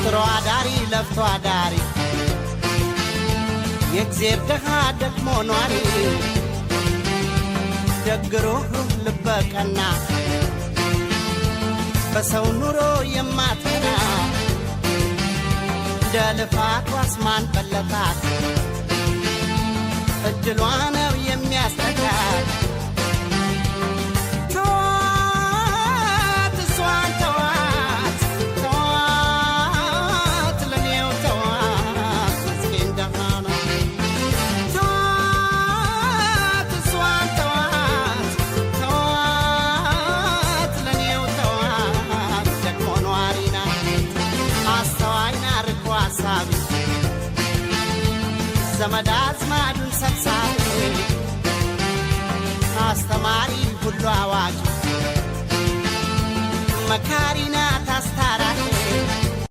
ጥሮ አዳሪ ለፍቶ አዳሪ የእግዚአብሔር ደሃ ደክሞ ኗሪ ደግሮ ልበቀና በሰው ኑሮ የማትቀና ደልፋት ዋስማን በለታት እድሏ ነው የሚያስተካት ተዋት እሷን ተዋት ተዋት ለኔው ተዋት ምስኪን ደሃ ነው ተዋት እሷን ተዋት ተዋት ለኔው ተዋት ደግሞ ኗሪ ናት አስተዋይና ርቆ አሳቢ ዘመድ አዝማዱን ሰብሳቢ አስተማሪ ሁሉ አዋቂ መካሪ ናት አስታራቂ